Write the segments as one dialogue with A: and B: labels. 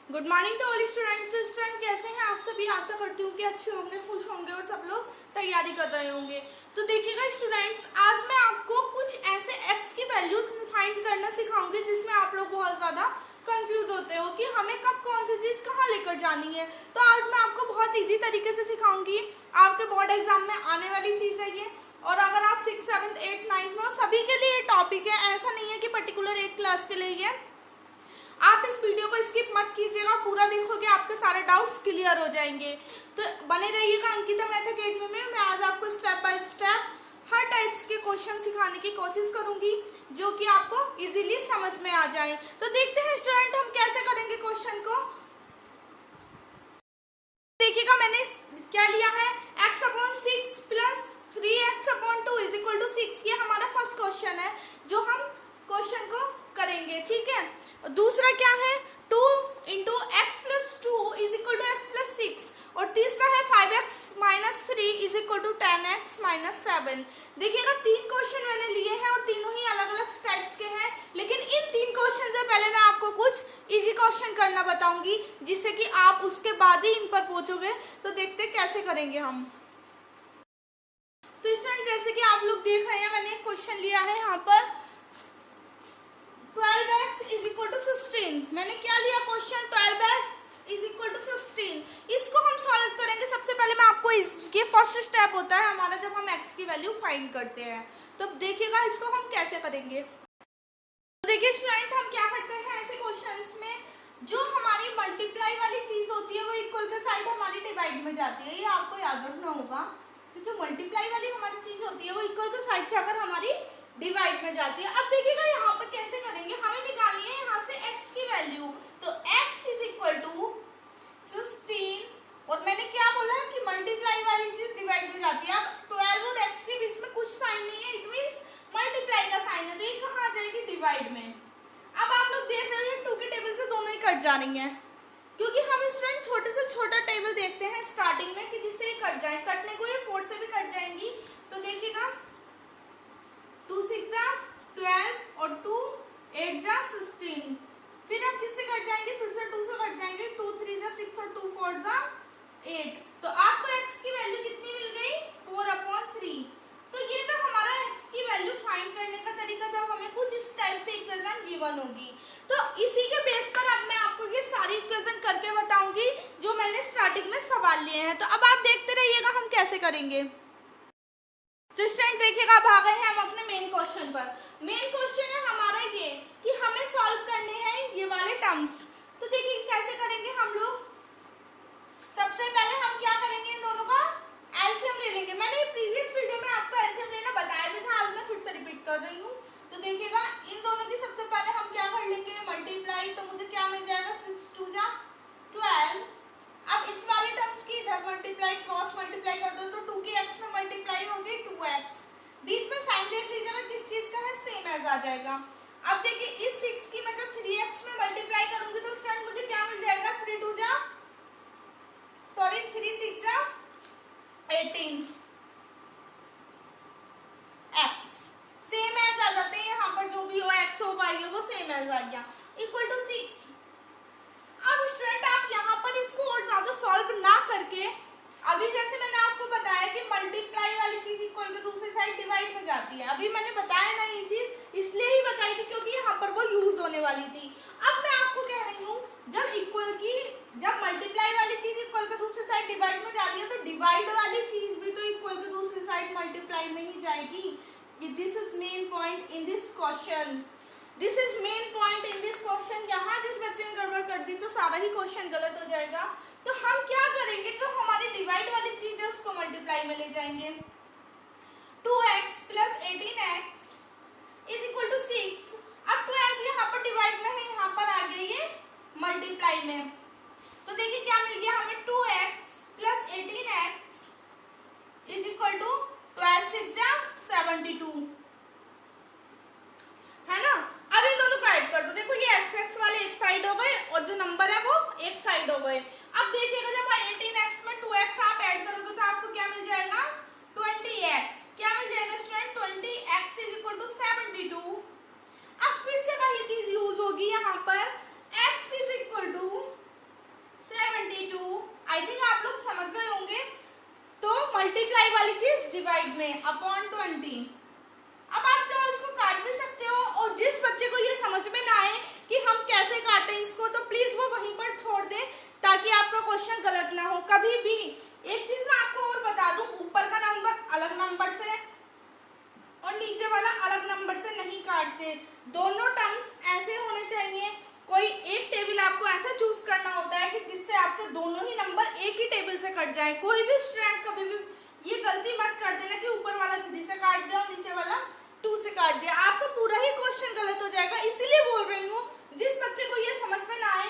A: Good morning to all students. Student कैसे हैं आप सभी? आशा करती हूँ कि अच्छे होंगे, खुश होंगे और सब लोग तैयारी कर रहे होंगे। तो देखिएगा स्टूडेंट्स, आज मैं आपको कुछ ऐसे एक्स की वैल्यूज फाइंड करना सिखाऊंगी जिसमें आप लोग बहुत ज़्यादा कंफ्यूज होते हो कि हमें कब कौन सी चीज़ कहाँ लेकर जानी है। तो आज मैं आपको बहुत ईजी तरीके से सिखाऊंगी। आपके बोर्ड एग्जाम में आने वाली चीज़ है ये, और अगर आप 6, 7, 8, 9 में हो सभी के लिए टॉपिक है। ऐसा नहीं है कि पर्टिकुलर एक क्लास के लिए है। आप इस वीडियो को स्किप मत कीजिएगा, पूरा देखोगे आपके सारे डाउट्स क्लियर हो जाएंगे। तो बने रहिएगा अंकिता मैथ अकेडमी में। मैं आज आपको step by step her types के क्वेश्चन सिखाने की कोशिश करूंगी जो कि आपको इजीली समझ में आ जाए। तो देखते हैं स्टूडेंट हम कैसे करेंगे क्वेश्चन को। देखिएगा मैंने क्या लिया है, x/6 plus 3x/2 is equal to 6। ये हमारा फर्स्ट क्वेश्चन है जो हम क्वेश्चन को करेंगे, ठीक है। दूसरा क्या है, 2 into x plus 2 is equal to x plus 6। और तीसरा है 5x minus 3 is equal to 10x minus 7। देखिएगा तीन क्वेश्चन मैंने लिए हैं और तीनों ही अलग अलग टाइप्स के हैं, लेकिन इन तीन क्वेश्चन से पहले मैं आपको कुछ इजी क्वेश्चन करना बताऊंगी जिससे कि आप उसके बाद ही इन पर पहुंचोगे। तो देखते कैसे करेंगे हम। तो स्टूडेंट जैसे कि आप लोग देख रहे हैं, मैंने एक क्वेश्चन लिया है यहाँ पर 12x इज इक्वल टू 16। मैंने क्या लिया question, 12x is equal to 16। इसको हम सॉल्व करेंगे। सबसे पहले मैं आपको इसके फर्स्ट स्टेप होता है हमारा जब हम x की वैल्यू फाइंड करते हैं। तो देखिएगा इसको हम कैसे करेंगे। तो देखिए स्टूडेंट, हम क्या करते हैं ऐसे क्वेश्चंस में जो हमारी मल्टीप्लाई वाली चीज होती है वो इक्वल के साइड हमारी डिवाइड में जाती है। ये आपको याद रखना होगा कि जो मल्टीप्लाई वाली हमारी चीज होती है वो इक्वल के साइड जाकर हमारी डिवाइड में जाती है। अब देखिएगा यहाँ पर कैसे करेंगे, हमें निकालनी है यहाँ से x की वैल्यू। तो x इज इक्वल टू 16 और मैंने क्या बोला कि मल्टीप्लाई वाली चीज डिवाइड में जाती है। अब 12 और x के बीच में कुछ साइन नहीं है, इट मींस मल्टीप्लाई का साइन है, तो ये कहाँ आ जाएगी, डिवाइड में। अब आप लोग देख रहे हो 2 के टेबल से दोनों ही कट जा रही हैं, क्योंकि हम स्टूडेंट छोटे से छोटा टेबल देखते हैं स्टार्टिंग में कि जिससे ये कट जाए। कटने को ये 4 से भी कट जाएंगी। तो देखिएगा 2 6 जा 12 और 2 8 जा 16। फिर अब किससे कट जाएंगे, फिर से 2 से कट जाएंगे। 2 3 जा 6 और 2 4 जा 8। तो आपको x की वैल्यू कितनी मिल गई, 4/3। तो ये तो हमारा x की वैल्यू फाइंड करने का तरीका जब हमें कुछ इस टाइप से इक्वेशन गिवन होगी। तो इसी के बेस पर अब मैं आपको ये सारी इक्वेशन करके बताऊंगी जो मैंने स्टार्टिंग में सवाल लिए हैं। तो अब आप देखते रहिएगा हम कैसे करेंगे। तो स्टूडेंट देखिएगा अब आ गए हैं हम अपने मेन क्वेश्चन पर। मेन क्वेश्चन है हमारा ये कि हमें सॉल्व करने हैं ये वाले टर्म्स। तो देखिए कैसे करेंगे हम लोग। सबसे पहले हम क्या करेंगे, इन दोनों का एलसीएम ले लेंगे। मैंने प्रीवियस वीडियो में आपको एलसीएम लेना बताया भी था, आज मैं फिर से रिपीट कर रही हूँ। तो देखिएगा इन दोनों की सबसे पहले हम क्या कर लेंगे, मल्टीप्लाई। तो मुझे क्या मिल जाएगा, 6 2 जा 12। अब इस वाले टर्म्स की इधर मल्टीप्लाई क्रॉस मल्टीप्लाई कर दो तो 2 की x में मल्टीप्लाई होगी 2x। बीच में साइन देख लीजिएगा किस चीज का है, सेम एज आ जाएगा। अब देखिए इस 6 की मैं जब 3x में मल्टीप्लाई करूंगी तो स्टूडेंट मुझे क्या मिल जाएगा, 3 6 जा 18 x। सेम एज आ जाते हैं यहाँ पर, जो भी हो x हो y हो वो सेम एज आ गया, इक्वल टू 6। अब स्टूडेंट आप यहाँ पर इसको और ज्यादा सॉल्व ना करके, अभी जैसे मैंने आपको बताया कि मल्टीप्लाई वाली चीज इक्वल के दूसरी साइड डिवाइड में जाती है। अभी मैंने बताया ना ये चीज इसलिए ही बताई थी क्योंकि यहाँ पर वो यूज होने वाली थी। अब मैं आपको कह रही हूँ जब मल्टीप्लाई वाली चीज इक्वल के दूसरी साइड डिवाइड में जा रही है तो डिवाइड वाली चीज भी तो इक्वल के दूसरी साइड मल्टीप्लाई में ही जाएगी। This is main point in this question. This is main point in this question. यहाँ जिस बच्चे ने गड़बड़ कर दी तो सारा ही क्वेश्चन गलत हो जाएगा। तो हम क्या करेंगे, जो हमारी डिवाइड वाली चीज है उसको मल्टीप्लाई में ले जाएंगे। 2x plus 18x is equal to 6। अब 12 यहाँ पर डिवाइड में है, यहाँ पर आ गया ये मल्टीप्लाई में। तो देखिए क्या मिल गया हमें, 2x plus 18x is equal to 12 6 जा 72, है ना। अब इन दोनों को ऐड कर दो। देखो ये x वाले एक साइड हो गए और जो नंबर है वो एक साइड हो गए। अब देखिएगा जब 18x में 2x आप ऐड करोगे तो आपको क्या मिल जाएगा, 20x। क्या मिल जाएगा student, 20x is equal to 72। अब फिर से वही चीज यूज होगी यहाँ पर, x is equal to divide में अपॉन 20। अब आप चाहो इसको काट भी सकते हो, और जिस बच्चे को ये समझ में ना आए कि हम कैसे काटें इसको, तो प्लीज वो वहीं पर छोड़ दे ताकि आपका क्वेश्चन गलत ना हो कभी भी। एक चीज मैं आपको और बता दूं, ऊपर का नंबर अलग नंबर से और नीचे वाला अलग नंबर से नहीं काटते, दोनों टर्म्स ऐसे होने चाहिए। कोई एक टेबल आपको ऐसा चूज करना होता है कि जिससे आपके दोनों ही नंबर एक ही टेबल से कट जाए। कोई भी स्टूडेंट कभी भी ये गलती मत कर देना कि ऊपर वाला 3 से काट दिया और नीचे वाला 2 से काट दिया, आपका पूरा ही क्वेश्चन गलत हो जाएगा। इसीलिए बोल रही हूँ जिस बच्चे को ये समझ में ना आए।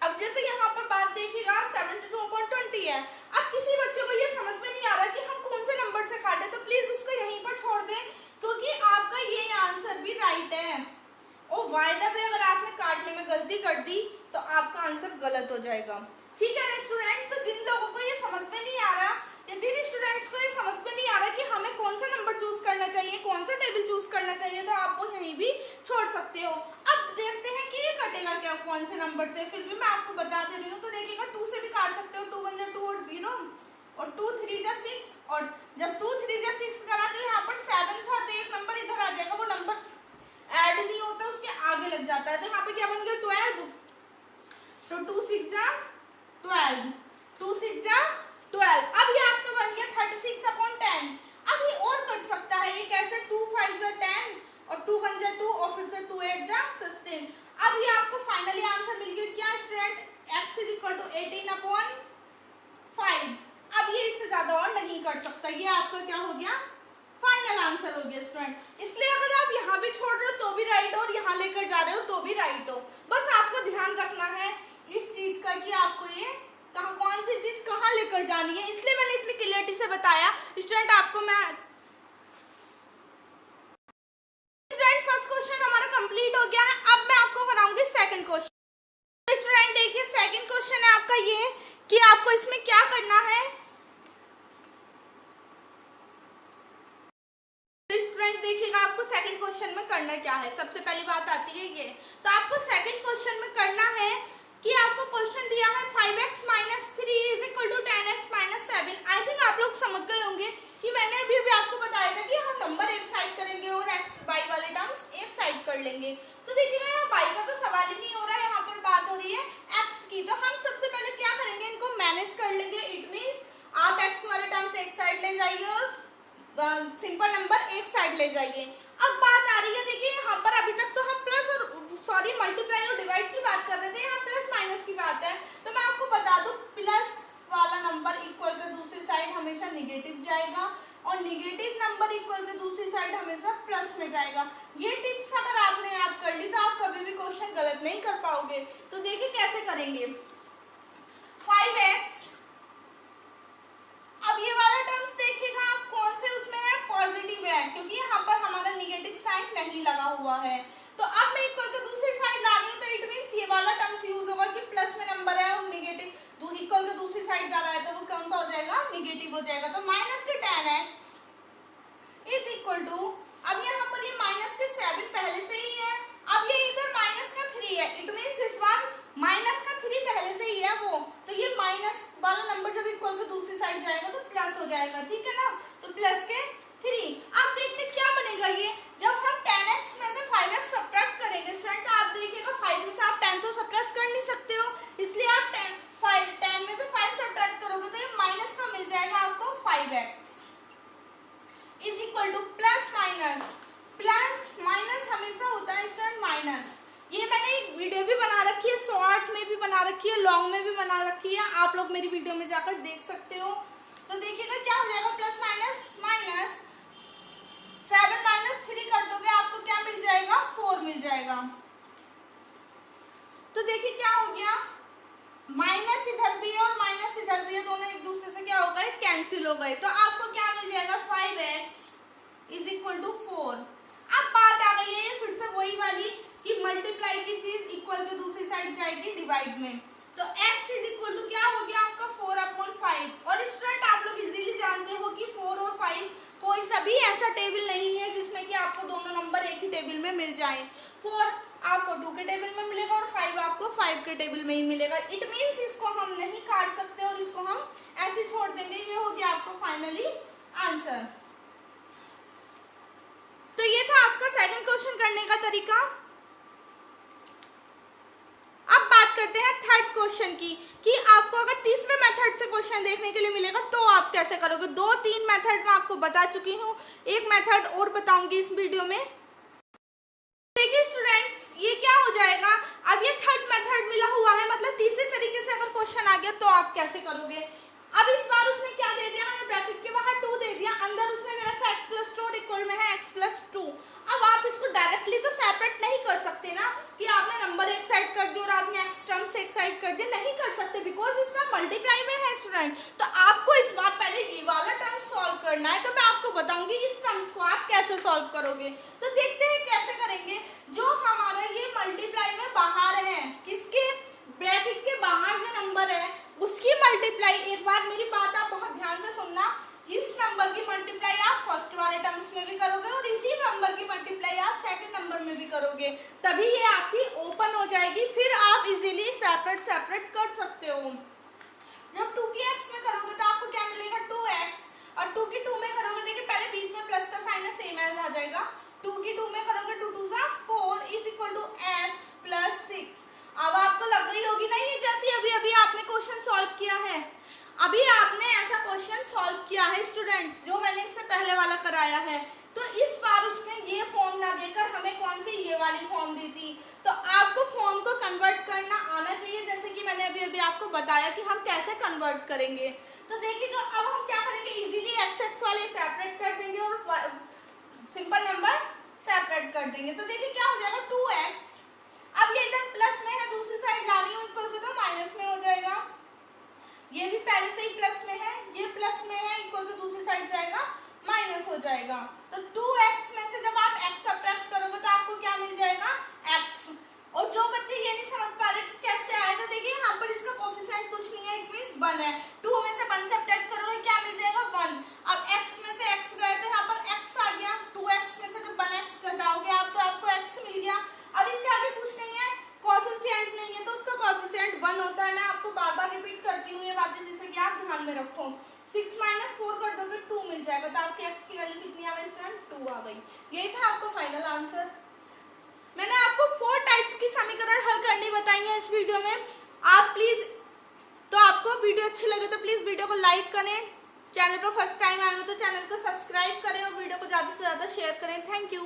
A: अब जैसे यहाँ पर बात देखिएगा 72/20 है, अब किसी बच्चे को ये समझ में नहीं आ रहा कि हम कौन से नंबर से काटे, तो प्लीज उसको यहीं पर छोड़ दें, क्योंकि आपका ये आंसर भी राइट है। और वायदा पे अगर आपने काटने में गलती कर दी तो आपका आंसर गलत हो जाएगा। ठीक है ना स्टूडेंट, तो जिन लोगों को ये समझ में नहीं आ रहा या जिन स्टूडेंट्स को ये समझ में नहीं आ रहा कि हमें कौन सा नंबर चूज करना चाहिए, कौन सा टेबल चूज करना चाहिए, तो आप वो यहीं भी छोड़ सकते हो। अब देखते हैं कि ये कटेगा क्या कौन से नंबर से, फिर भी मैं आपको बता दे रही हूँ। तो देखिएगा 2 से भी काट सकते हो, 2 1 2 और 0 और 2 3 6, और जब 2 3 6 करा तो यहाँ पर 7 था, तो एक नंबर इधर आ जाएगा, वो नंबर ऐड नहीं होता, उसके आगे लग जाता है, तो यहाँ पे क्या बन गया 12, तो 2 6 जा 12, 2 6 जा 12। अब ये आपका बन गया 36/10। अब ये और कर सकता है, ये कैसे 2 5 जा 10 और 2 1 जा 2 और फिर से 2 8 जा 16। अब ये आपको फाइनली आंसर मिल गया क्या स्टूडेंट, x = 18/5। अब ये इससे ज्यादा और नहीं कर सकता, ये आपका क्या हो गया फाइनल आंसर हो गया स्टूडेंट। इसलिए अगर आप यहाँ भी छोड़ रहे हो तो भी राइट हो और यहाँ लेकर जा रहे हो तो भी राइट हो। बस आपको ध्यान रखना है इस चीज का कि आपको ये कहाँ कौन सी चीज कहाँ लेकर जानी है, इसलिए मैंने इतनी क्लियरिटी से बताया स्टूडेंट आपको। मैं स्टूडेंट फर्स्ट क्वेश्चन हमारा कंप्लीट हो गया है, अब मैं आपको कराऊंगी सेकंड क्वेश्चन। स्टूडेंट देखिए सेकंड क्वेश्चन है आपका ये कि आपको इसमें क्या करना है। देखिएगा आपको सेकंड क्वेश्चन में करना क्या है, सबसे पहली बात आती है ये, तो आपको सेकंड क्वेश्चन में करना है कि आपको क्वेश्चन दिया है 5x - 3 = 10x - 7। आई थिंक आप लोग समझ गए होंगे कि मैंने अभी भी आपको बताया था कि हम नंबर एक साइड करेंगे और x y वाले टर्म्स एक साइड कर लेंगे। तो देखिएगा यहाँ y का तो सवाल ही नहीं हो रहा है, यहाँ पर बात हो रही है x की, तो हम सबसे पहले क्या करेंगे, इनको मैनेज कर लेंगे। इट मीन्स आप x वाले टर्म्स एक साइड ले जाइए और सिंपल नंबर एक साइड ले जाइए। अब बात आ रही है, देखिए यहाँ पर अभी तक तो हम प्लस और सॉरी मल्टीप्लाई और डिवाइड की बात कर रहे थे, यहाँ प्लस माइनस की बात है। तो मैं आपको बता दूं प्लस वाला नंबर इक्वल के दूसरी साइड हमेशा निगेटिव जाएगा और निगेटिव नंबर इक्वल के दूसरी साइड हमेशा प्लस में जाएगा। ये टिप्स अगर आपने याद कर ली तो आप कभी भी क्वेश्चन गलत नहीं कर पाओगे। तो देखिए कैसे करेंगे, 5x, अब ये वाला टर्म्स देखिएगा आप कौन से उसमें है, पॉजिटिव है, क्योंकि यहाँ पर हमारा निगेटिव साइन नहीं लगा हुआ है। तो अब मैं इक्वल के दूसरी साइड ला रही हूँ, तो इट मींस ये वाला टर्म्स यूज होगा कि प्लस में नंबर है और निगेटिव इक्वल के दूसरी साइड जा रहा है, तो वो कौन सा हो जाएगा, निगेटिव हो जाएगा। तो -10x = अब यहाँ पर ये -7 पहले से ही है, अब ये इधर -3 है, इट मींस इस बार -3 पहले से ही है वो, तो ये माइनस वाला नंबर जब इक्वल के दूसरी साइड जाएगा तो प्लस हो जाएगा, ठीक है ना। तो प्लस के 3, आप देखते क्या बनेगा ये, जब हम 10x में से 5x सब्ट्रैक्ट करेंगे स्टूडेंट, तो आप देखिएगा 5 में से आप 10 तो सब्ट्रैक्ट कर नहीं सकते हो, इसलिए आप 10 में से 5 सब्ट्रैक्ट करोगे तो ये माइनस का मिल जाएगा आपको 5x = प्लस माइनस हमेशा होता है स्टूडेंट माइनस। ये मैंने एक वीडियो भी बना रखी है, शॉर्ट में भी बना रखी है, लॉन्ग में भी बना रखी है, आप लोग मेरी वीडियो में जाकर देख सकते हो। तो देखिएगा क्या हो जाएगा, प्लस माइनस 7 - 3 कर दोगे आपको क्या मिल जाएगा, 4 मिल जाएगा। तो देखिए क्या हो गया, माइनस इधर भी है और माइनस इधर भी है, दोनों एक दूसरे से क्या हो गए, कैंसिल हो गए। तो आपको क्या मिल जाएगा, 5x = 4। अब बात आ गई है फिर से वही वाली कि मल्टीप्लाई की चीज इक्वल के दूसरी साइड जाएगी डिवाइड में, तो x = क्या हो गया आपका 4/5। और स्टूडेंट आप लोग इजीली जानते हो कि 4 और 5 कोई सभी ऐसा टेबल नहीं है जिसमें कि आपको दोनों नंबर एक ही टेबल में मिल जाए। 4 आपको 2 के टेबल में मिलेगा और 5 आपको 5 के टेबल में ही मिलेगा। इट मीन्स इसको हम नहीं काट सकते और इसको हम ऐसे छोड़ देंगे, ये हो गया आपको फाइनली आंसर। तो ये था आपका सेकंड क्वेश्चन करने का तरीका। अब बात करते हैं थर्ड क्वेश्चन की, कि आपको अगर तीसरे मेथड से क्वेश्चन देखने के लिए मिलेगा तो आप कैसे करोगे। 2-3 मेथड मैं आपको बता चुकी हूँ, एक मेथड और बताऊंगी इस वीडियो में। देखिए स्टूडेंट्स, ये क्या हो जाएगा, अब ये थर्ड मेथड मिला हुआ है, मतलब तीसरे तरीके से अगर क्वेश्चन आ गया तो आप कैसे करोगे। अब इस बार उसने क्या दे दिया, हमें ब्रैकेट के बाहर 2 दे दिया, अंदर उसने दे रखा x+2 और इक्वल में है x+2। अब आप इसको डायरेक्टली तो सेपरेट नहीं कर सकते ना, कि आपने नंबर एक साइड कर दिया और आपने एक्स टर्म्स एक साइड कर दिया, नहीं कर सकते, बिकॉज इसमें मल्टीप्लाई में है स्टूडेंट। तो आपको इस बार पहले ये वाला टर्म सॉल्व करना है, तो मैं आपको बताऊंगी इस टर्म्स को आप कैसे सॉल्व करोगे। तो देखते हैं कैसे करेंगे। जो हमारा ये मल्टीप्लाई में बाहर है, किसके, ब्रैकेट के बाहर जो नंबर है उसकी मल्टीप्लाई, एक बार मेरी बात आप बहुत ध्यान से सुनना, इस नंबर की मल्टीप्लाई आप फर्स्ट वाले टर्म्स में भी करोगे और इसी नंबर की मल्टीप्लाई आप सेकंड नंबर में भी करोगे, तभी ये आपकी ओपन हो जाएगी, फिर आप इजीली सेपरेट कर सकते हो। जब 2 की x में करोगे तो आपको क्या मिलेगा, 2x, और 2 की 2 में करोगे, देखिए पहले बीच में प्लस का साइन है, सेम एज आ जाएगा। 2 की 2 में करोगे 2 2 सा 4 is equal to x plus 6। अब आपको लग रही होगी ना, ये जैसे अभी अभी आपने क्वेश्चन सॉल्व किया है, अभी आपने ऐसा क्वेश्चन सॉल्व किया है स्टूडेंट्स, जो मैंने इससे पहले वाला कराया है। तो इस बार उसने ये फॉर्म ना देकर हमें कौन सी ये वाली फॉर्म दी थी, तो आपको फॉर्म को कन्वर्ट करना आना चाहिए, जैसे कि मैंने अभी अभी आपको बताया कि हम कैसे कन्वर्ट करेंगे। तो देखिएगा अब हम क्या करेंगे, इजीली x वाले सेपरेट कर देंगे और सिंपल नंबर सेपरेट कर देंगे। तो देखिए क्या हो जाएगा, 2x, अब ये इधर प्लस में है, दूसरी साइड ला रही हूँ इक्वल को, तो माइनस में हो जाएगा। ये भी पहले से ही प्लस में है, ये प्लस में है, इक्वल को दूसरी साइड जाएगा माइनस हो जाएगा। तो 2x में से जब आप x सब्ट्रैक्ट करोगे तो आपको क्या मिल जाएगा, x। और जो बच्चे ये नहीं समझ पा रहे कि कैसे आए, तो देखिए यहाँ पर इसका कोफिशिएंट कुछ नहीं है, इट मींस 1 है। 2 में से 1 सब्ट्रैक्ट करोगे क्या मिल जाएगा, 1। अब x में से x गए तो यहाँ पर x आ गया, 2x में से जब 1x घटाओगे आप तो आपको x मिल गया। अब इसके आगे कुछ नहीं है, कोफिशिएंट नहीं है, तो उसका कोफिशिएंट 1 होता है। मैं आपको बार बार रिपीट करती हूँ ये बातें, जिससे कि आप ध्यान में रखो। 6 - 4 कर दोगे 2 मिल जाएगा, तो आपकी x की वैल्यू कितनी आ गई फ्रेंड, 2 आ गई। यही था आपका फाइनल आंसर। मैंने आपको 4 टाइप्स की समीकरण हल करनी बताई है इस वीडियो में। आप प्लीज, तो आपको वीडियो अच्छी लगे तो प्लीज वीडियो को लाइक करें, चैनल पर फर्स्ट टाइम आए हो तो चैनल को सब्सक्राइब करें और वीडियो को ज़्यादा से ज़्यादा शेयर करें। Thank you.